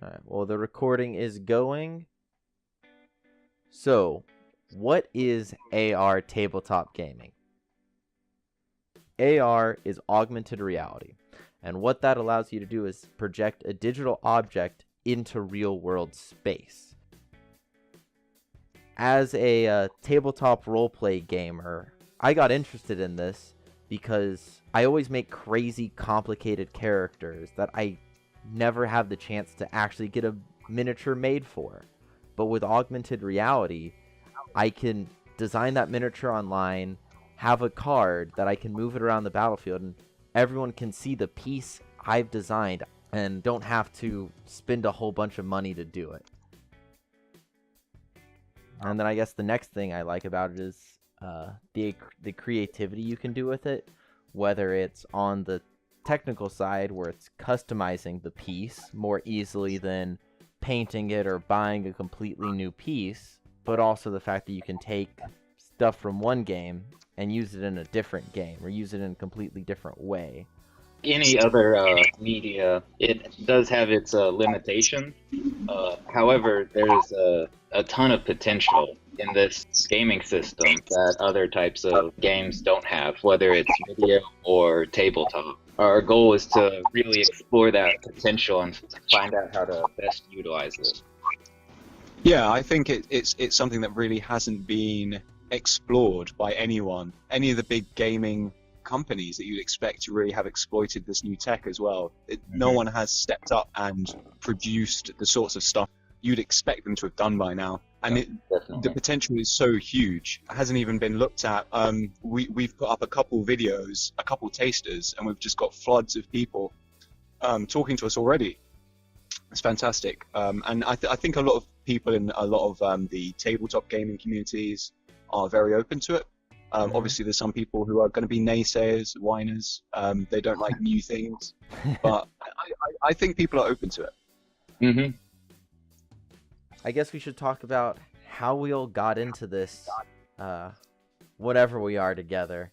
All right, well, the recording is going. So, what is AR tabletop gaming? AR is augmented reality, and what that allows you to do is project a digital object into real-world space. As a tabletop roleplay gamer, I got interested in this because I always make crazy, complicated characters that I never have the chance to actually get a miniature made for. But with augmented reality, I can design that miniature online, have a card that I can move it around the battlefield, and everyone can see the piece I've designed and don't have to spend a whole bunch of money to do it. And then I guess the next thing I like about it is the creativity you can do with it, whether it's on the technical side where it's customizing the piece more easily than painting it or buying a completely new piece, but also the fact that you can take stuff from one game and use it in a different game or use it in a completely different way. Any other media, it does have its limitations. However, there's a ton of potential in this gaming system that other types of games don't have, whether it's video or tabletop. Our goal is to really explore that potential and find out how to best utilize it. Yeah, I think it's something that really hasn't been explored by anyone. Any of the big gaming companies that you'd expect to really have exploited this new tech as well. No one has stepped up and produced the sorts of stuff you'd expect them to have done by now. And the potential is so huge. It hasn't even been looked at. We've put up a couple videos, a couple tasters, and we've just got floods of people talking to us already. It's fantastic. And I think a lot of people in a lot of the tabletop gaming communities are very open to it. Obviously, there's some people who are going to be naysayers, whiners. They don't like new things. But I think people are open to it. Mm-hmm. I guess we should talk about how we all got into this, whatever we are together.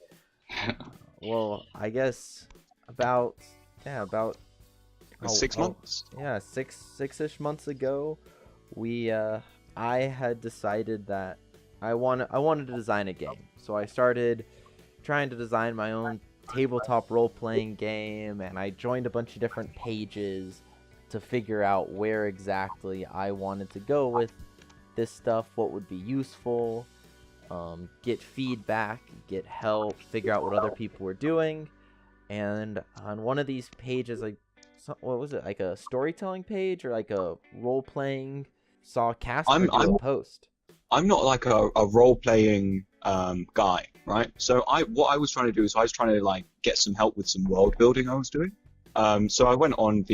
Well, I guess about 6 months. Yeah, six-ish months ago, I had decided that I wanted to design a game. So I started trying to design my own tabletop role-playing game, and I joined a bunch of different pages to figure out where exactly I wanted to go with this stuff, what would be useful, get feedback, get help, figure out what other people were doing. And on one of these pages, what was it, like a storytelling page or like a role-playing, saw Casper do a post. I'm not like a role-playing guy, right? So what I was trying to do is I was trying to like get some help with some world building I was doing. So I went on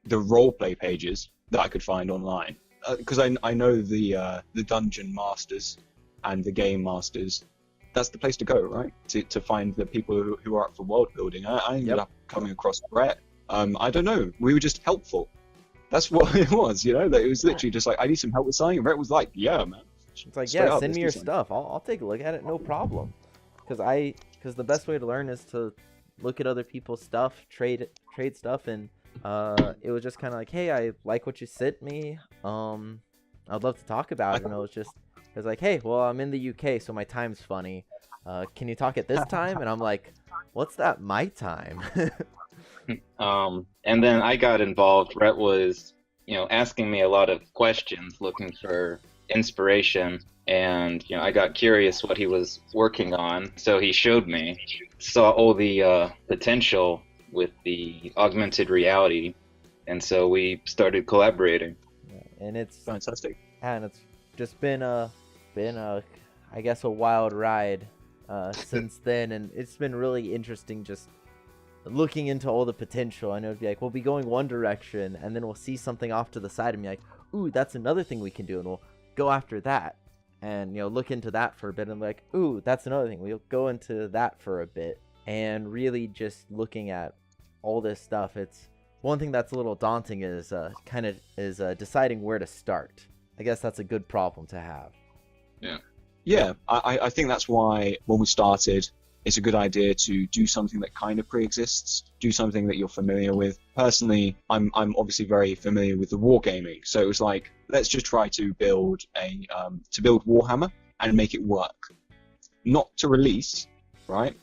the role-play pages that I could find online because I know the dungeon masters and the game masters. That's the place to go, right? To find the people who are up for world building. I ended up coming across Brett. I don't know. We were just helpful. That's what it was, you know. That it was literally just like, I need some help with something, and Brett was like, "Yeah, man." It's like, yeah, send me your stuff. I'll take a look at it, no problem. Because the best way to learn is to look at other people's stuff, trade stuff, and it was just kind of like, hey, I like what you sent me. I'd love to talk about it, and it was like, hey, well, I'm in the UK, so my time's funny. Can you talk at this time? And I'm like, what's that? My time? And then I got involved. Rhett was, asking me a lot of questions, looking for inspiration, and I got curious what he was working on. So he showed me, saw all the potential with the augmented reality, and so we started collaborating. And it's fantastic. And it's just been a I guess a wild ride since then, and it's been really interesting just looking into all the potential. I know it'd be like, we'll be going one direction, and then we'll see something off to the side and be like, ooh, that's another thing we can do, and we'll go after that, and look into that for a bit, and be like, ooh, that's another thing, we'll go into that for a bit, and really just looking at all this stuff. It's one thing that's a little daunting is deciding where to start. I guess that's a good problem to have. Yeah, I think that's why when we started, it's a good idea to do something that kind of pre-exists, do something that you're familiar with. Personally, I'm obviously very familiar with the wargaming, so it was like, let's just try to build Warhammer and make it work. Not to release, right?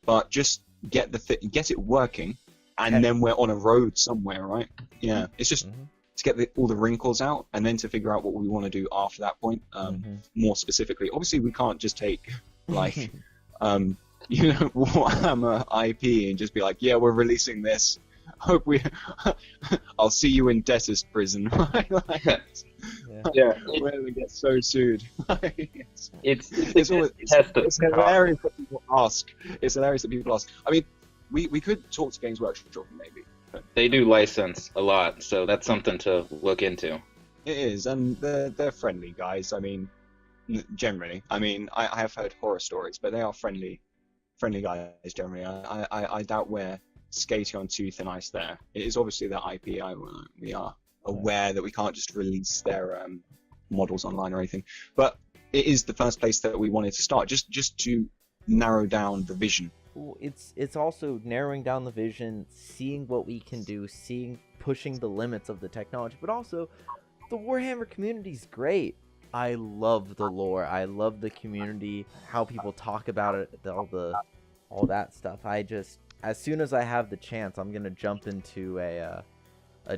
But just get it working, and then we're on a road somewhere, right? Yeah, it's just to get all the wrinkles out, and then to figure out what we want to do after that point. More specifically, obviously, we can't just take like Warhammer IP and just be like, yeah, we're releasing this. Hope we. I'll see you in debtor's prison. Like, Yeah, we're gonna get so sued. it's hilarious that people ask. It's hilarious that people ask. I mean, we could talk to Games Workshop maybe. They do license a lot, so that's something to look into. It is, and they're friendly guys. I mean, generally. I mean, I have heard horror stories, but they are friendly guys generally. I doubt we're skating on too thin ice there. It is obviously their IP. We are aware that we can't just release their models online or anything, but it is the first place that we wanted to start, just to narrow down the vision. It's also narrowing down the vision, seeing what we can do, pushing the limits of the technology, but also the Warhammer community's great. I love the lore. I love the community, how people talk about it, all that stuff. As soon as I have the chance, I'm gonna jump into a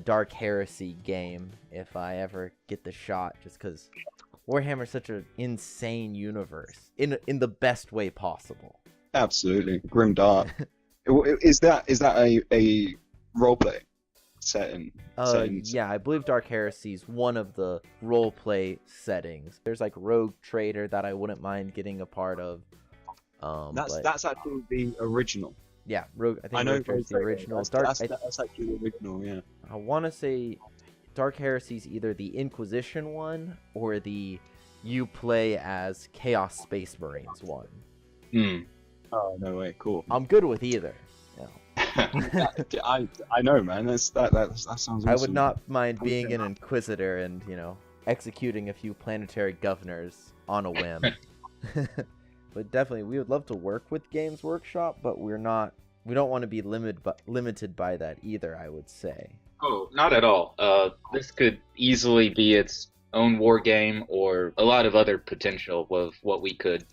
Dark Heresy game if I ever get the shot, just because Warhammer's such an insane universe in the best way possible. Absolutely, grimdark. Is that a roleplay setting? Yeah, I believe Dark Heresy's one of the roleplay settings. There's like Rogue Trader that I wouldn't mind getting a part of. That's actually the original. Yeah, Rogue. I think Rogue Trader's the original. That's actually the original. Yeah. I want to say Dark Heresy's either the Inquisition one or the you play as Chaos Space Marines one. Oh, no way, cool. I'm good with either. I know, man. That sounds awesome. I would not mind being an Inquisitor and, executing a few planetary governors on a whim. But definitely, we would love to work with Games Workshop, but we don't want to be limited by that either, I would say. Oh, not at all. This could easily be its own war game, or a lot of other potential of what we could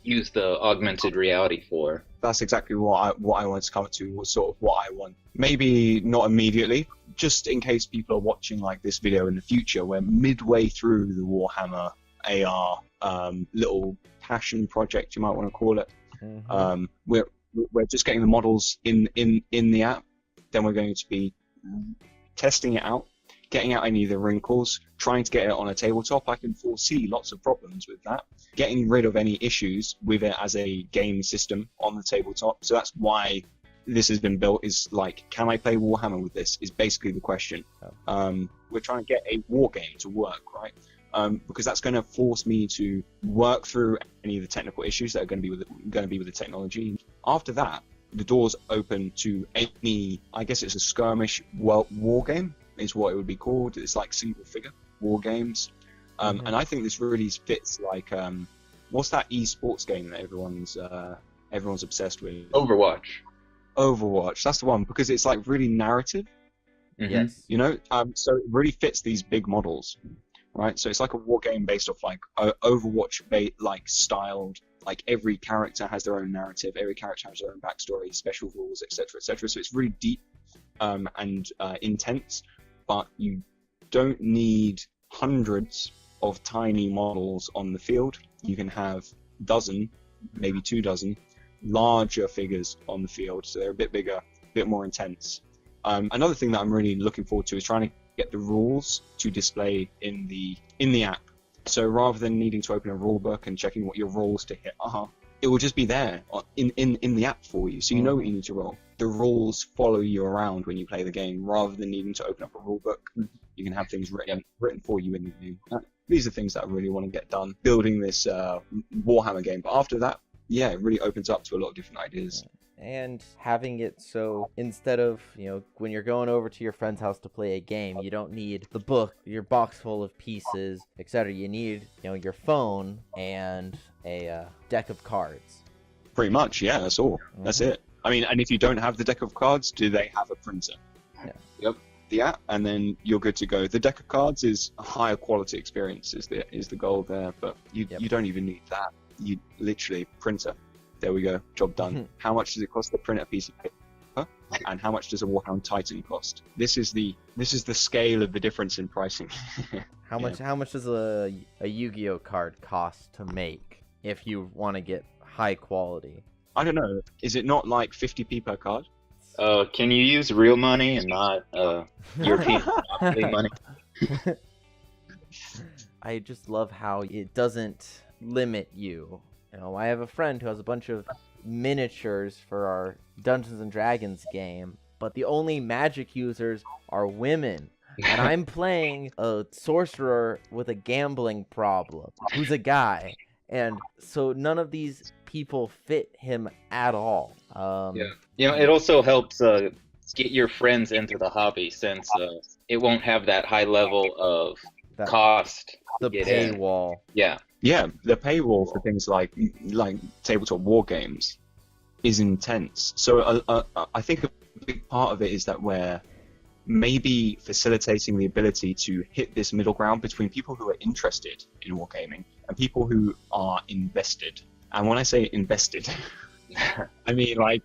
use the augmented reality for. That's exactly what I wanted to come to, was sort of what I want. Maybe not immediately, just in case people are watching like this video in the future. We're midway through the Warhammer AR little passion project, you might want to call it. We're just getting the models in the app. Then we're going to be testing it out, getting out any of the wrinkles, trying to get it on a tabletop. I can foresee lots of problems with that. Getting rid of any issues with it as a game system on the tabletop. So that's why this has been built, is like, can I play Warhammer with this, is basically the question. We're trying to get a war game to work, right? Because that's going to force me to work through any of the technical issues that are going to be with the technology. After that, the doors open to any, I guess it's a skirmish war game, is what it would be called. It's like single figure war games. And I think this really fits like, what's that esports game that everyone's obsessed with? Overwatch, that's the one, because it's like really narrative. Yes. So it really fits these big models, right? So it's like a war game based off like Overwatch like styled, like every character has their own narrative, every character has their own backstory, special rules, etc., etc. So it's really deep and intense, but you don't need hundreds of tiny models on the field. You can have a dozen, maybe 2 dozen larger figures on the field, so they're a bit bigger, a bit more intense. Another thing that I'm really looking forward to is trying to get the rules to display in the app. So rather than needing to open a rule book and checking what your rolls to hit it will just be there in the app for you, so you know what you need to roll. The rules follow you around when you play the game, rather than needing to open up a rule book. You can have things written for you in the game. These are things that I really want to get done, building this Warhammer game. But after that, yeah, it really opens up to a lot of different ideas. And having it so instead of, when you're going over to your friend's house to play a game, you don't need the book, your box full of pieces, etc. You need, your phone and a deck of cards. Pretty much, yeah, that's all. That's it. I mean, and if you don't have the deck of cards, do they have a printer? Yeah. Yep. Yeah, and then you're good to go. The deck of cards is a higher quality experience is the goal there, but you don't even need that. You literally printer. There we go, job done. How much does it cost to print a piece of paper? And how much does a Warhound Titan cost? This is the scale of the difference in pricing. How much does a Yu-Gi-Oh card cost to make if you want to get high quality? I don't know. Is it not like 50p per card? Can you use real money and not European monopoly money? I just love how it doesn't limit you. You know, I have a friend who has a bunch of miniatures for our Dungeons and Dragons game, but the only magic users are women. And I'm playing a sorcerer with a gambling problem who's a guy. And so none of these people fit him at all. Yeah. You know, it also helps get your friends into the hobby since it won't have that high level of cost. The paywall. Yeah. Yeah, the paywall for things like tabletop war games is intense. So I think a big part of it is that we're maybe facilitating the ability to hit this middle ground between people who are interested in wargaming and people who are invested. And when I say invested, I mean like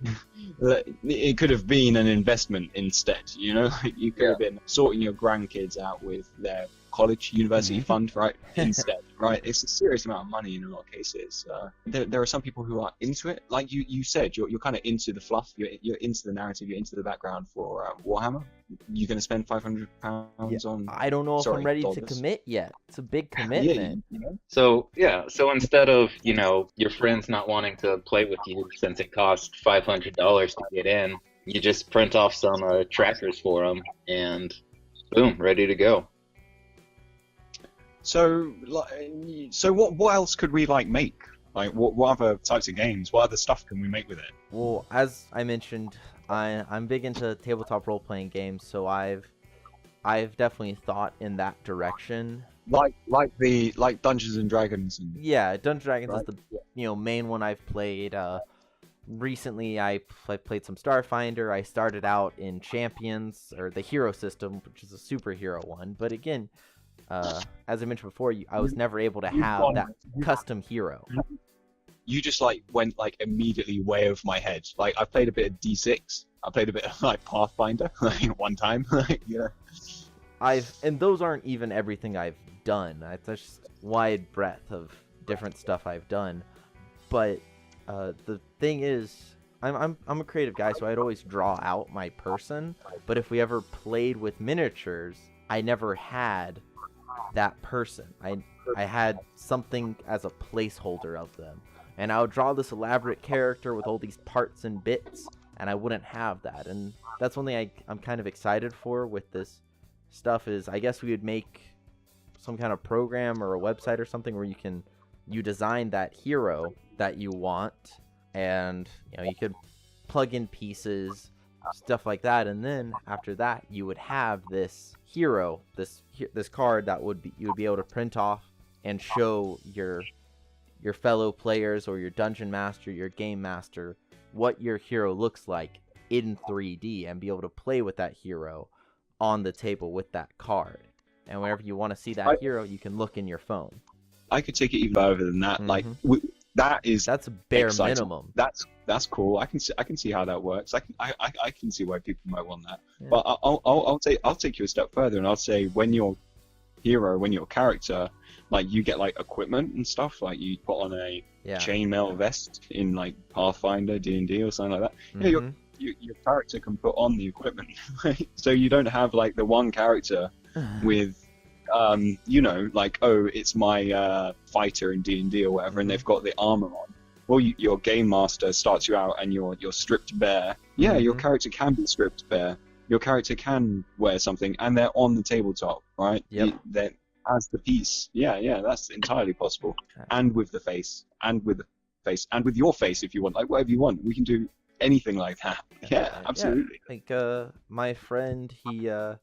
it could have been an investment instead, you know? You could have been sorting your grandkids out with their college, university fund, right? Instead, right? It's a serious amount of money in a lot of cases. There are some people who are into it. Like you said, you're kind of into the fluff, you're into the narrative, you're into the background for Warhammer. You're going to spend £500 on... I don't know if I'm ready to commit yet. It's a big commitment. You know? So instead of, you know, your friends not wanting to play with you since it costs $500 to get in, you just print off some trackers for them and boom, ready to go. So what else could we make? Like what other types of games? What other stuff can we make with it? Well, as I mentioned, I'm big into tabletop role-playing games, so I've definitely thought in that direction. Like Dungeons and Dragons. Yeah, Dungeons and Dragons is the main one I've played. Recently I played some Starfinder. I started out in Champions, or the hero system, which is a superhero one. But again, as I mentioned before, I was never able to have that custom hero. You just went immediately way over my head. I played a bit of D6. I played a bit of Pathfinder one time. And those aren't even everything I've done. That's just wide breadth of different stuff I've done. But the thing is, I'm a creative guy, so I'd always draw out my person. But if we ever played with miniatures, I never had that person. I had something as a placeholder of them. And I would draw this elaborate character with all these parts and bits, and I wouldn't have that. And that's one thing I'm kind of excited for with this stuff is I guess we would make some kind of program or a website or something where you design that hero that you want, and you could plug in pieces, stuff like that, and then after that you would have this hero, this card that you would be able to print off and show your fellow players or your dungeon master, your game master, what your hero looks like in 3D, and be able to play with that hero on the table with that card. And whenever you want to see that hero, you can look in your phone. I could take it even further than that. That's a bare exciting. minimum. That's cool. I can see how that works. I can see why people might want that. Yeah. But I'll take you a step further, and I'll say when your character, you get equipment and stuff, you put on a chainmail vest in Pathfinder, D&D or something like that. Mm-hmm. Your character can put on the equipment, right? So you don't have the one character with it's my fighter in D&D or whatever, and they've got the armor on. Well, your game master starts you out and you're stripped bare. Yeah, your character can be stripped bare. Your character can wear something, and they're on the tabletop, right? Yep. They're as the piece. Yeah, that's entirely possible. And with the face, and with your face, if you want, whatever you want, we can do anything like that. Yeah, absolutely. My friend,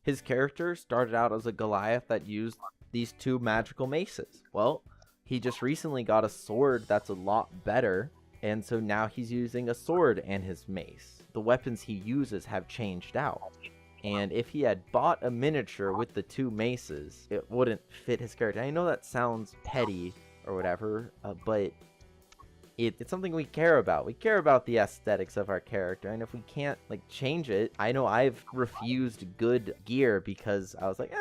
his character started out as a Goliath that used these two magical maces. Well, he just recently got a sword that's a lot better, And so now he's using a sword and his mace. The weapons he uses have changed out. And if he had bought a miniature with the 2 maces, it wouldn't fit his character. I know that sounds petty or whatever, but it's something we care about. We care about the aesthetics of our character, and if we can't like change it, I know I've refused good gear because I was like,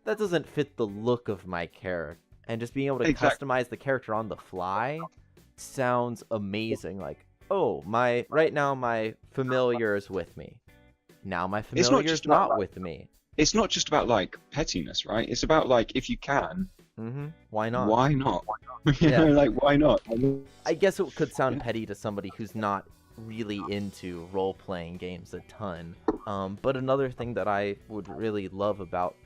that doesn't fit the look of my character. And just being able to customize the character on the fly sounds amazing. Like, oh, right now my familiar is with me. Now my familiar is not with me. It's not just about like pettiness, right? It's about like if you can. Why not? Why not? Like why not? I guess it could sound petty to somebody who's not really into role-playing games a ton. But another thing that I would really love about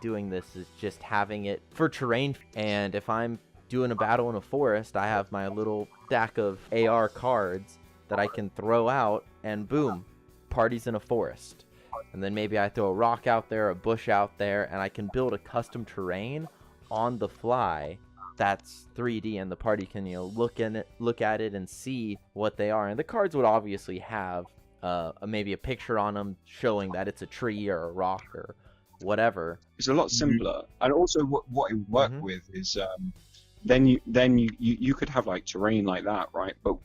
doing this is just having it for terrain. And if I'm doing a battle in a forest, I have my little stack of AR cards that I can throw out, and boom, party's in a forest. And then maybe I throw a rock out there, a bush out there, and I can build a custom terrain on the fly that's 3D, and the party can look at it and see what they are. And the cards would obviously have maybe a picture on them showing that it's a tree or a rock or whatever. It's a lot simpler, and also what it would work with is then you could have like terrain like that, right? But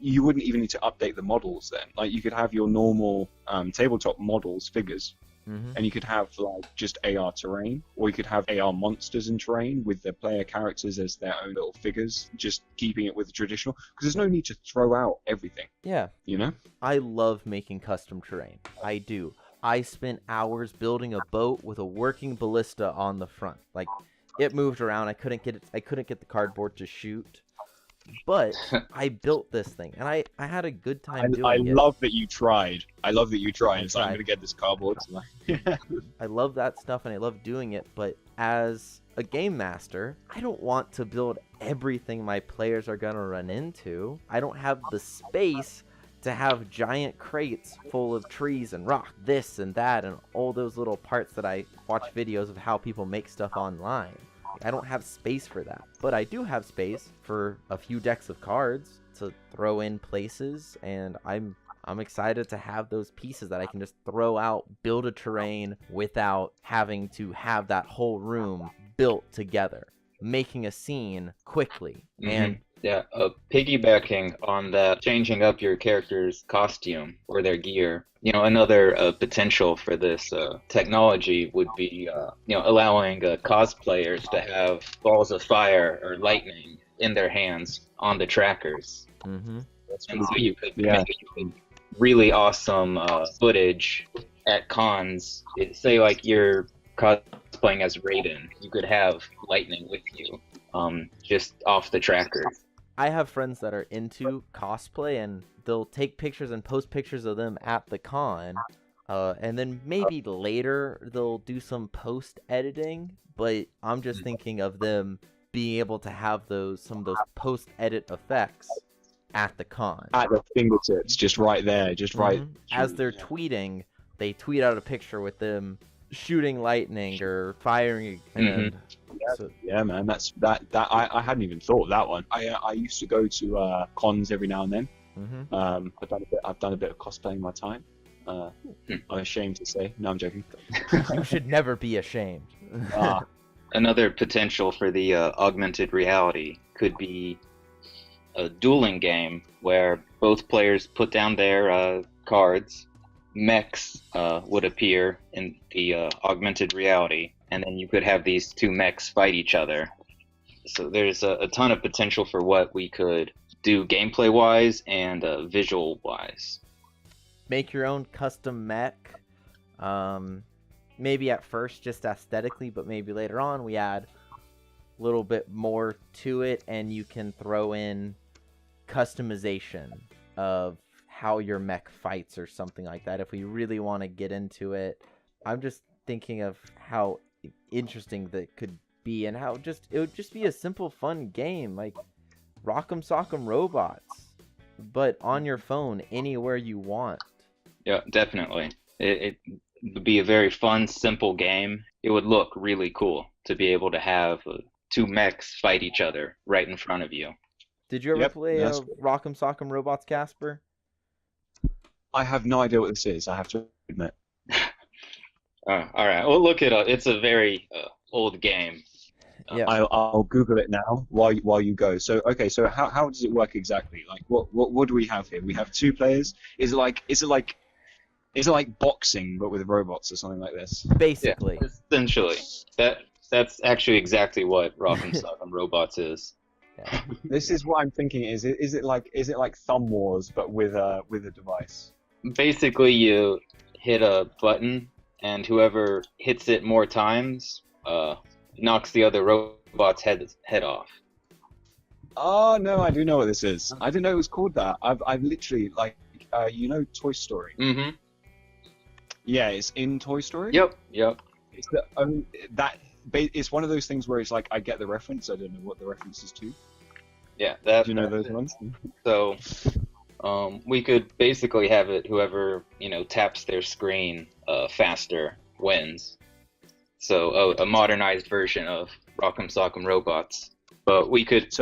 you wouldn't even need to update the models then. Like you could have your normal tabletop models, figures, and you could have like just AR terrain, or you could have AR monsters in terrain with their player characters as their own little figures, just keeping it with the traditional, because there's no need to throw out everything. Yeah. You know? I love making custom terrain. I do. I spent hours building a boat with a working ballista on the front. Like, it moved around. I couldn't get the cardboard to shoot. But I built this thing, and I had a good time doing it. I love that you tried. So I'm going to get this cardboard. I love that stuff, and I love doing it, but as a game master, I don't want to build everything my players are going to run into. I don't have the space to have giant crates full of trees and rock, this and that, and all those little parts that I watch videos of how people make stuff online. I don't have space for that, but I do have space for a few decks of cards to throw in places, and I'm excited to have those pieces that I can just throw out, build a terrain without having to have that whole room built together, making a scene quickly. And yeah, piggybacking on that, changing up your character's costume or their gear. Another potential for this technology would be, allowing cosplayers to have balls of fire or lightning in their hands on the trackers. And so you could make really awesome footage at cons. Say like you're cosplaying as Raiden, you could have lightning with you, just off the trackers. I have friends that are into cosplay, and they'll take pictures and post pictures of them at the con, and then maybe later they'll do some post editing, but I'm just thinking of them being able to have some of those post edit effects at the con. At their fingertips, just right there, right. As they're tweeting, they tweet out a picture with them shooting lightning or firing, and yeah, man, I hadn't even thought of that one. I used to go to cons every now and then. I've done a bit of cosplay in my time. I'm ashamed to say. No, I'm joking. You should never be ashamed. Another potential for the augmented reality could be a dueling game where both players put down their cards. Mechs would appear in the augmented reality, and then you could have these two mechs fight each other. So there's a ton of potential for what we could do gameplay-wise and visual-wise. Make your own custom mech. Maybe at first just aesthetically, but maybe later on we add a little bit more to it, and you can throw in customization of how your mech fights or something like that if we really want to get into it. I'm just thinking of how interesting that could be, and how it would just be a simple fun game like Rock'em Sock'em Robots, but on your phone anywhere you want. Yeah, definitely. It would be a very fun, simple game. It would look really cool to be able to have two mechs fight each other right in front of you. Did you ever Yep, play that's Rock'em Sock'em Robots, Casper? I have no idea what this is, I have to admit. All right, we'll look it up. It's a very old game. Yeah. I'll Google it now while you go. So okay, so how does it work exactly? Like what do we have here? We have 2 players. Is it like boxing but with robots or something like this? Basically. Yeah, essentially. That's actually exactly what Rock'em Sock'em Robots is. Yeah. This is what I'm thinking. Is it like Thumb Wars but with a device? Basically, you hit a button, and whoever hits it more times knocks the other robot's head off. Oh no, I do know what this is. I didn't know it was called that. I've literally Toy Story. Mm-hmm. Yeah, it's in Toy Story. Yep. It's it's one of those things where it's like I get the reference. I don't know what the reference is to. Yeah, Do you know those ones? So, we could basically have it whoever taps their screen faster wins. So a modernized version of Rock'em Sock'em Robots, but we could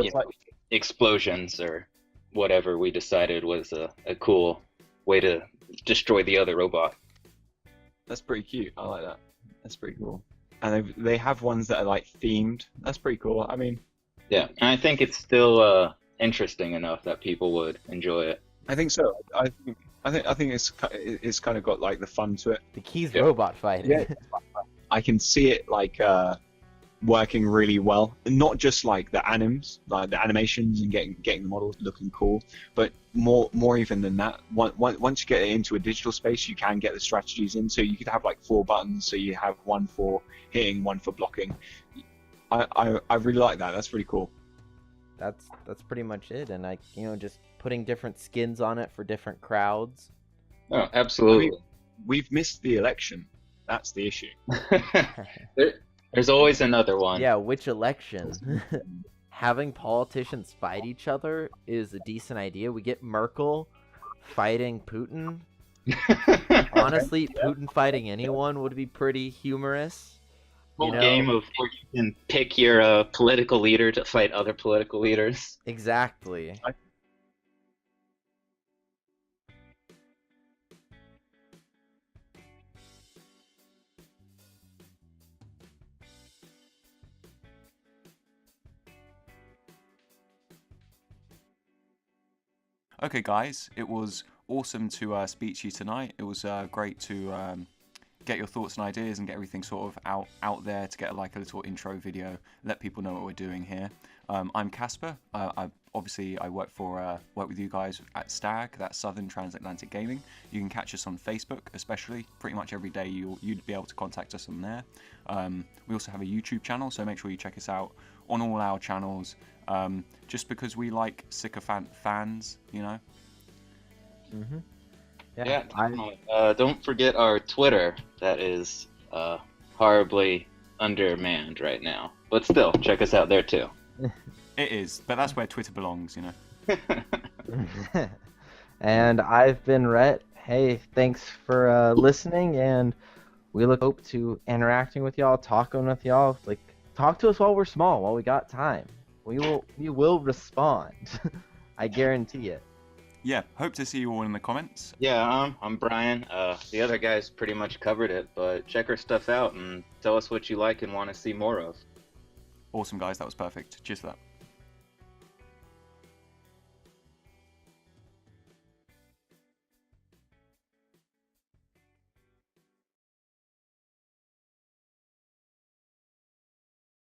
explosions or whatever we decided was a cool way to destroy the other robot. That's pretty cute. I like that. That's pretty cool. And they have ones that are like themed. That's pretty cool. I mean, yeah, and I think it's still interesting enough that people would enjoy it. I think so. I think it's kind of got like the fun to it. The key's robot fighting. Yeah. I can see it like working really well. Not just like the animations and getting the models looking cool, but more even than that. Once you get it into a digital space, you can get the strategies in. So you could have like 4 buttons. So you have one for hitting, one for blocking. I really like that. That's pretty cool. That's pretty much it, and just putting different skins on it for different crowds. Oh, absolutely. I mean, we've missed the election. That's the issue. There's always another one. Yeah, which election? Having politicians fight each other is a decent idea. We get Merkel fighting Putin. Honestly, Putin fighting anyone would be pretty humorous. Whole game of where you can pick your political leader to fight other political leaders. Exactly. Okay, guys, it was awesome to speak to you tonight. It was great to get your thoughts and ideas and get everything sort of out there to get like a little intro video, let people know what we're doing here. I'm Casper. I work with you guys at STAG, that's Southern Transatlantic Gaming. You can catch us on Facebook, especially. Pretty much every day you'd be able to contact us on there. We also have a YouTube channel, so make sure you check us out on all our channels. Just because we like sycophant fans, Mm-hmm. Yeah. Don't forget our Twitter. That is horribly undermanned right now, but still, check us out there too. It is, but that's where Twitter belongs, And I've been Rhett. Hey, thanks for listening, and we look forward to interacting with y'all, talking with y'all. Like, talk to us while we're small, while we got time. We will respond. I guarantee it. Yeah, hope to see you all in the comments. Yeah, I'm Brian. The other guys pretty much covered it, but check our stuff out and tell us what you like and want to see more of. Awesome, guys. That was perfect. Cheers for that.